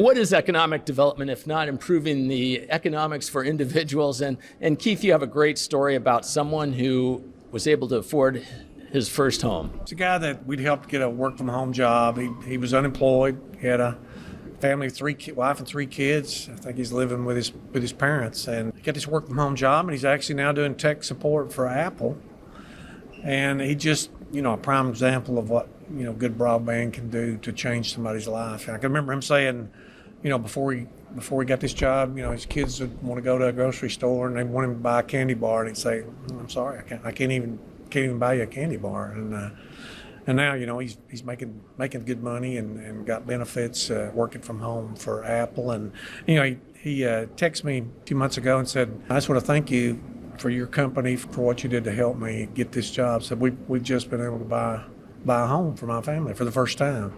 What is economic development if not improving the economics for individuals? And Keith, you have a great story about someone who was able to afford his first home. It's a guy that we'd helped get a work-from-home job. He was unemployed. He had a family of wife and three kids. I think he's living with his parents. And he got this work-from-home job, and he's actually now doing tech support for Apple. And he just, a prime example of what, good broadband can do to change somebody's life. And I can remember him saying, before he got this job, his kids would want to go to a grocery store and they want him to buy a candy bar, and he'd say, "I'm sorry, I can't even buy you a candy bar." And now, he's making good money and got benefits working from home for Apple. And he texted me a few months ago and said, "I just want to thank you for your company for what you did to help me get this job." So we've just been able to buy a home for my family for the first time.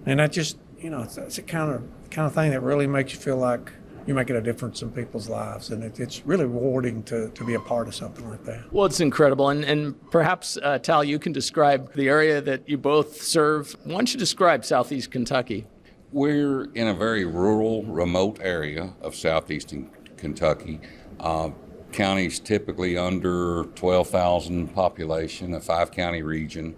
And that just, it's a kind of thing that really makes you feel like you're making a difference in people's lives. And it's really rewarding to be a part of something like that. Well, it's incredible. And perhaps, Tal, you can describe the area that you both serve. Why don't you describe Southeast Kentucky? We're in a very rural, remote area of southeastern Kentucky. Counties typically under 12,000 population, a 5-county region,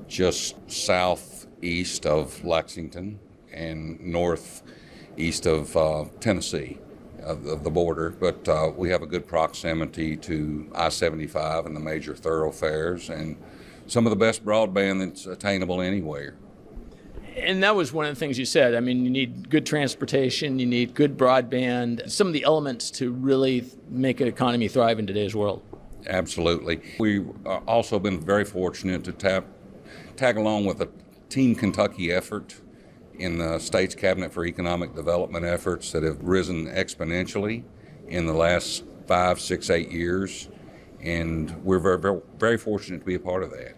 just southeast of Lexington and northeast of Tennessee, of the border. But we have a good proximity to I-75 and the major thoroughfares, and some of the best broadband that's attainable anywhere. And that was one of the things you said. I mean, you need good transportation, you need good broadband, some of the elements to really make an economy thrive in today's world. Absolutely. We've also been very fortunate to tag along with a Team Kentucky effort in the state's Cabinet for Economic Development efforts that have risen exponentially in the last 5, 6, 8 years. And we're very, very, very fortunate to be a part of that.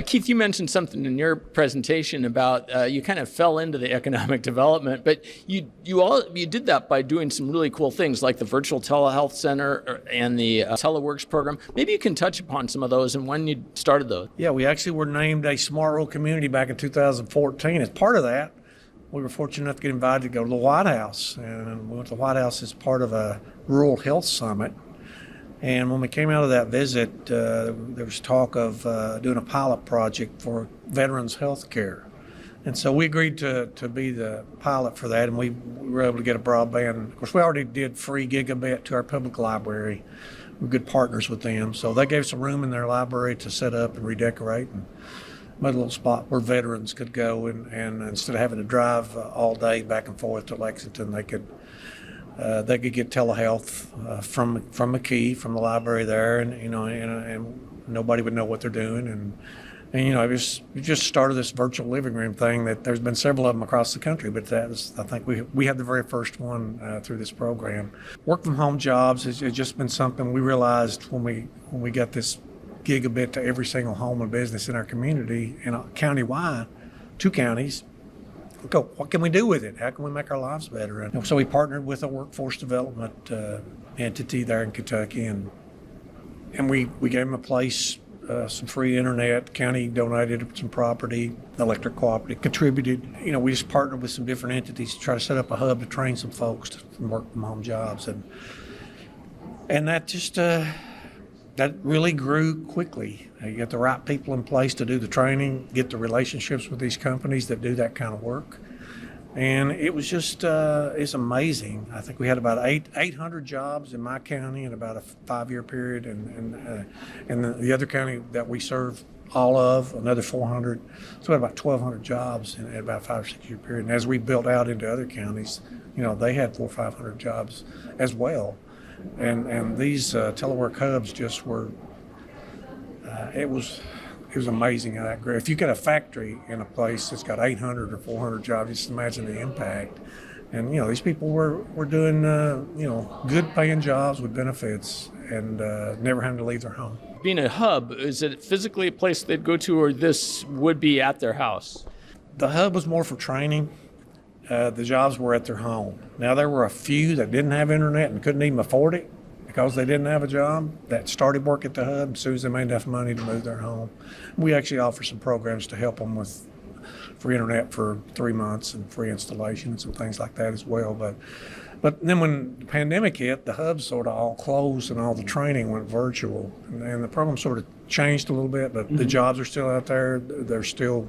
Keith, you mentioned something in your presentation about you kind of fell into the economic development, but you did that by doing some really cool things like the virtual telehealth center and the teleworks program. Maybe you can touch upon some of those and when you started those. Yeah, we actually were named a Smart Rural Community back in 2014. As part of that, we were fortunate enough to get invited to go to the White House, and we went to the White House as part of a Rural Health Summit. And when we came out of that visit, there was talk of doing a pilot project for veterans health care. And so we agreed to be the pilot for that, and we were able to get a broadband. Of course, we already did free gigabit to our public library. We're good partners with them. So they gave some room in their library to set up and redecorate, and made a little spot where veterans could go. And instead of having to drive all day back and forth to Lexington, they could get telehealth from McKee, from the library there, and nobody would know what they're doing. And we just started this virtual living room thing that there's been several of them across the country, but I think we had the very first one through this program. Work from home jobs has just been something we realized when we got this gigabit to every single home and business in our community, and countywide, 2 counties. Go, what can we do with it? How can we make our lives better? And so we partnered with a workforce development entity there in Kentucky, and we gave them a place, some free internet. The county donated some property. The electric cooperative contributed. We just partnered with some different entities to try to set up a hub to train some folks to work from home jobs, and that just that really grew quickly. You get the right people in place to do the training, get the relationships with these companies that do that kind of work. And it was just, it's amazing. I think we had about 800 jobs in my county in about a 5-year period, and the other county that we serve all of, another 400. So we had about 1,200 jobs in about a 5 or 6 year period. And as we built out into other counties, they had 400 or 500 jobs as well. And these telework hubs just were, it was amazing how that grew. If you got a factory in a place that's got 800 or 400 jobs, just imagine the impact. And, these people were doing, good paying jobs with benefits and never having to leave their home. Being a hub, is it physically a place they'd go to, or this would be at their house? The hub was more for training. The jobs were at their home. Now, there were a few that didn't have internet and couldn't even afford it because they didn't have a job that started work at the hub as soon as they made enough money to move their home. We actually offer some programs to help them with free internet for 3 months and free installation and some things like that as well. But then when the pandemic hit, the hubs sort of all closed and all the training went virtual. And the program sort of changed a little bit, but the jobs are still out there. There's still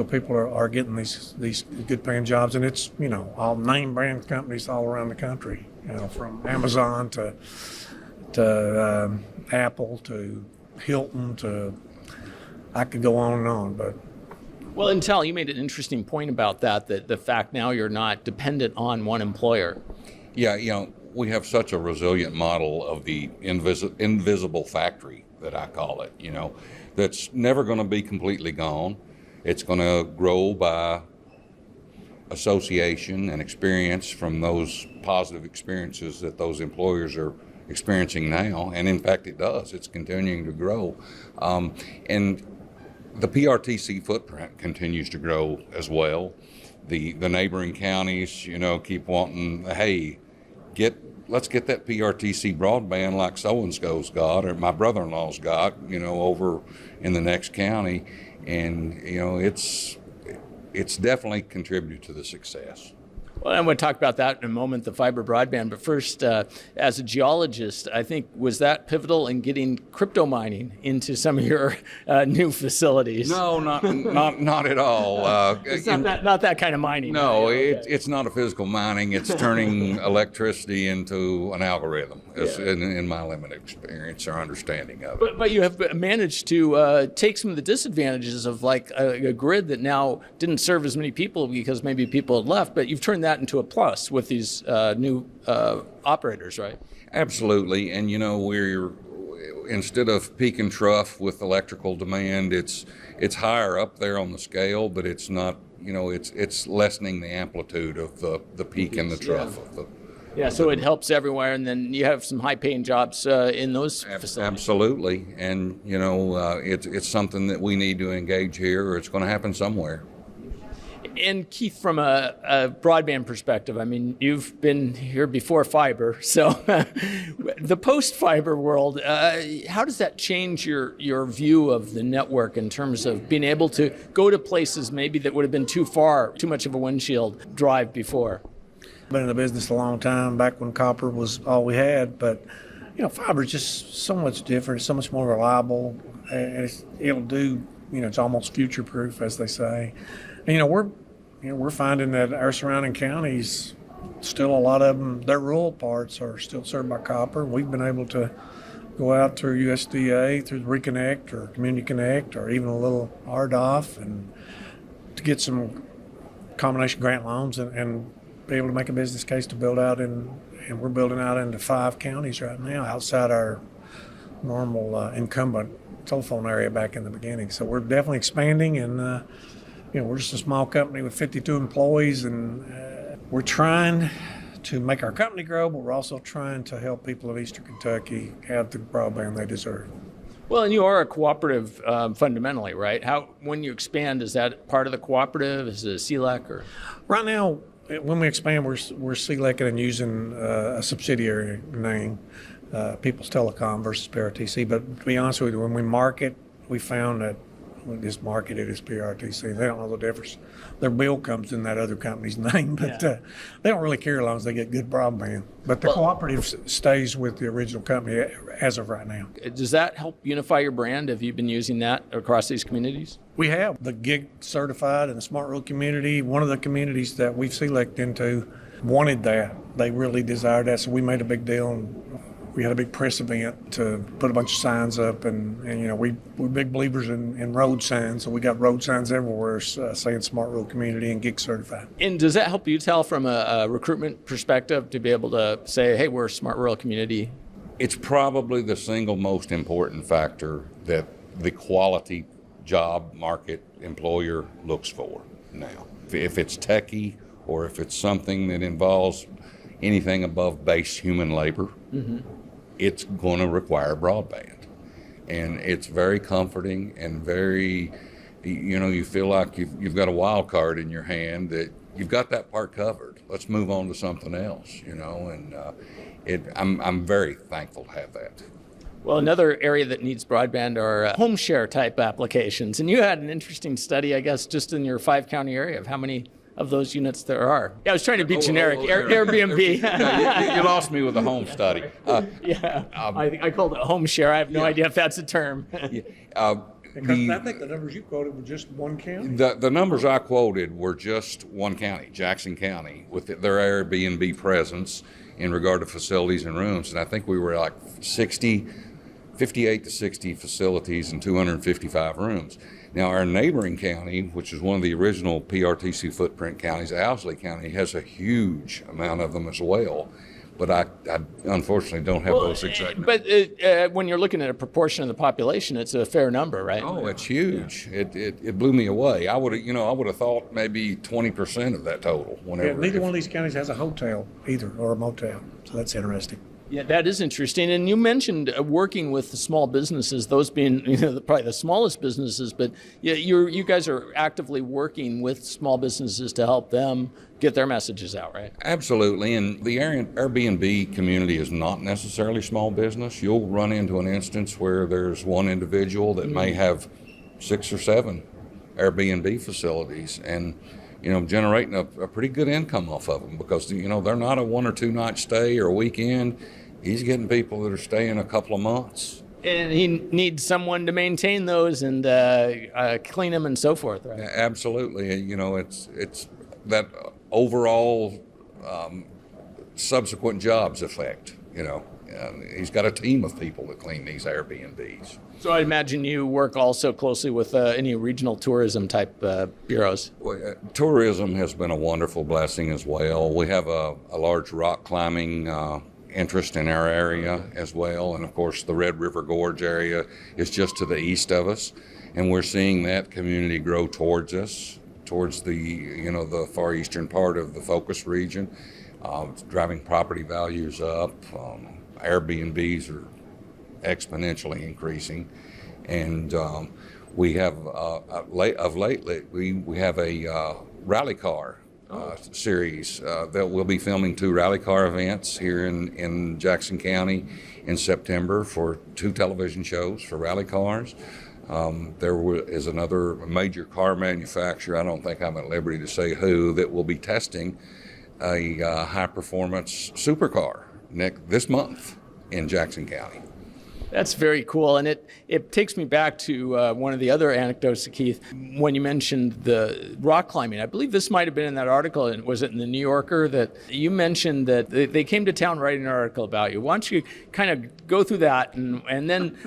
people are getting these good paying jobs. And it's, all name brand companies all around the country, from Amazon to Apple to Hilton to, I could go on and on, but. Well, Intel, you made an interesting point about that the fact now you're not dependent on one employer. Yeah, we have such a resilient model of the invisible factory that I call it, that's never going to be completely gone. It's going to grow by association and experience from those positive experiences that those employers are experiencing now. And in fact, it does. It's continuing to grow. And the PRTC footprint continues to grow as well. The neighboring counties, keep wanting, hey, let's get that PRTC broadband like so-and-so's got, or my brother-in-law's got, over in the next county. And, it's definitely contributed to the success. Well, I'm going to talk about that in a moment, the fiber broadband. But first, as a geologist, I think, was that pivotal in getting crypto mining into some of your new facilities? No, not at all. It's not that kind of mining. No, right? it's not a physical mining. It's turning electricity into an algorithm, in my limited experience or understanding of it. But you have managed to take some of the disadvantages of like a grid that now didn't serve as many people because maybe people had left, but you've turned that into a plus with these new operators, right? Absolutely. And, we're instead of peak and trough with electrical demand, it's higher up there on the scale, but it's not, it's lessening the amplitude of the peak and the trough of the. Yeah, so it helps everywhere, and then you have some high-paying jobs in those facilities. Absolutely, and it's something that we need to engage here, or it's going to happen somewhere. And Keith, from a broadband perspective, I mean, you've been here before fiber, so the post-fiber world, how does that change your view of the network in terms of being able to go to places maybe that would have been too far, too much of a windshield drive before? Been in the business a long time, back when copper was all we had, but fiber is just so much different, it's so much more reliable, and it'll do, it's almost future-proof, as they say. And we're finding that our surrounding counties, still a lot of them, their rural parts are still served by copper. We've been able to go out through USDA, through Reconnect or Community Connect, or even a little RDOF, and to get some combination grant loans and be able to make a business case to build out and we're building out into 5 counties right now outside our normal incumbent telephone area back in the beginning. So we're definitely expanding, and we're just a small company with 52 employees, and we're trying to make our company grow, but we're also trying to help people of Eastern Kentucky have the broadband they deserve. Well, and you are a cooperative fundamentally, right? When you expand, is that part of the cooperative? Is it a CLEC? Or? Right now, when we expand, we're CLECing and using a subsidiary name, People's Telecom versus PRTC. But to be honest with you, when we market, we found that we just market it as PRTC. They don't know the difference. Their bill comes in that other company's name, but they don't really care as long as they get good broadband. But the cooperative stays with the original company as of right now. Does that help unify your brand? Have you been using that across these communities? We have. The gig certified and the smart rural community, one of the communities that we've selected into wanted that. They really desired that, so we made a big deal, and we had a big press event to put a bunch of signs up, and we're big believers in road signs, so we got road signs everywhere saying smart rural community and gig certified. And does that help you tell from a recruitment perspective to be able to say, hey, we're a smart rural community? It's probably the single most important factor that the quality job market employer looks for now. If it's techie or if it's something that involves anything above base human labor, it's going to require broadband. And it's very comforting and very, you feel like you've got a wild card in your hand that you've got that part covered. Let's move on to something else, and I'm very thankful to have that. Well, another area that needs broadband are home share type applications. And you had an interesting study, I guess, just in your 5-county area of how many of those units there are. Yeah, I was trying to be generic. Airbnb. Yeah, you lost me with the home study. I called it home share. I have no idea if that's a term. Because I think the numbers you quoted were just one county. The numbers I quoted were just one county, Jackson County, with their Airbnb presence in regard to facilities and rooms. And I think we were like 58 to 60 facilities and 255 rooms. Now, our neighboring county, which is one of the original PRTC footprint counties, Owsley County, has a huge amount of them as well. But I unfortunately don't have those exact numbers. But when you're looking at a proportion of the population, it's a fair number, right? Oh, it's huge. Yeah. It blew me away. I would have thought maybe 20% of that total. Neither one of these counties has a hotel either, or a motel. So that's interesting. Yeah, that is interesting. And you mentioned working with the small businesses, those being probably the smallest businesses, but you guys are actively working with small businesses to help them get their messages out, right? Absolutely. And the Airbnb community is not necessarily small business. You'll run into an instance where there's one individual that may have 6 or 7 Airbnb facilities and generating a pretty good income off of them because, they're not a 1 or 2 night stay or a weekend. He's getting people that are staying a couple of months. And he needs someone to maintain those and clean them and so forth, right? Absolutely. It's that overall subsequent jobs effect, He's got a team of people that clean these Airbnbs. So I imagine you work also closely with any regional tourism type bureaus. Well, tourism has been a wonderful blessing as well. We have a large rock climbing interest in our area as well. And of course, the Red River Gorge area is just to the east of us. And we're seeing that community grow towards us, towards the far eastern part of the focus region. It's driving property values up. Airbnbs are exponentially increasing, and we have lately we have a rally car series that we'll be filming 2 rally car events here in Jackson County in September for 2 television shows for rally cars. There is another major car manufacturer, I don't think I'm at liberty to say who, that will be testing a high-performance supercar this month in Jackson County. That's very cool. And it takes me back to one of the other anecdotes, Keith, when you mentioned the rock climbing. I believe this might have been in that article, and was it in the New Yorker, that you mentioned that they came to town writing an article about you. Why don't you kind of go through that and then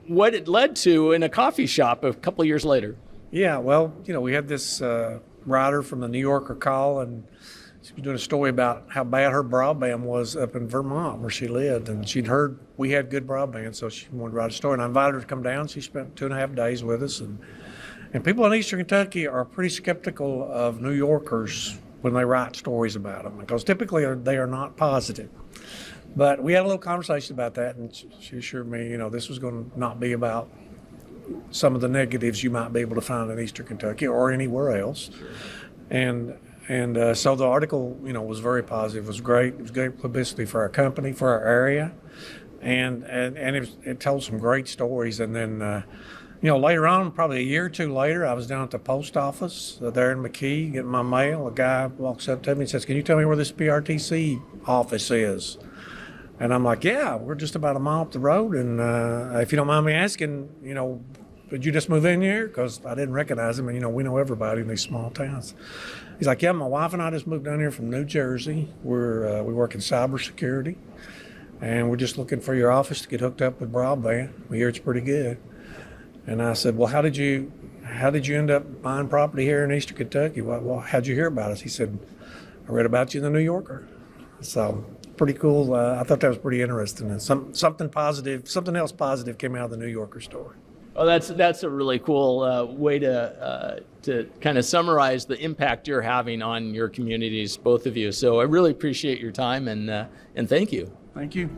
what it led to in a coffee shop a couple of years later? Yeah, well, we had this writer from the New Yorker call, and she was doing a story about how bad her broadband was up in Vermont where she lived, and she'd heard we had good broadband, so she wanted to write a story. And I invited her to come down. She spent 2.5 days with us, and people in Eastern Kentucky are pretty skeptical of New Yorkers when they write stories about them because typically they are not positive. But we had a little conversation about that, and she assured me, this was going to not be about some of the negatives you might be able to find in Eastern Kentucky or anywhere else. And so the article, was very positive. It was great. It was great publicity for our company, for our area, and it told some great stories. And then, later on, probably a year or 2 later, I was down at the post office there in McKee getting my mail. A guy walks up to me and says, "Can you tell me where this PRTC office is?" And I'm like, "Yeah, we're just about a mile up the road. And if you don't mind me asking, did you just move in here?" Because I didn't recognize him, and we know everybody in these small towns. He's like, "Yeah, my wife and I just moved down here from New Jersey. We work in cybersecurity, and we're just looking for your office to get hooked up with broadband. We hear it's pretty good." And I said, "Well, how did you end up buying property here in Eastern Kentucky? Well, how'd you hear about us?" He said, "I read about you in the New Yorker." So pretty cool. I thought that was pretty interesting, and something else positive came out of the New Yorker story. Oh, that's a really cool way to kind of summarize the impact you're having on your communities, both of you. So I really appreciate your time and thank you. Thank you.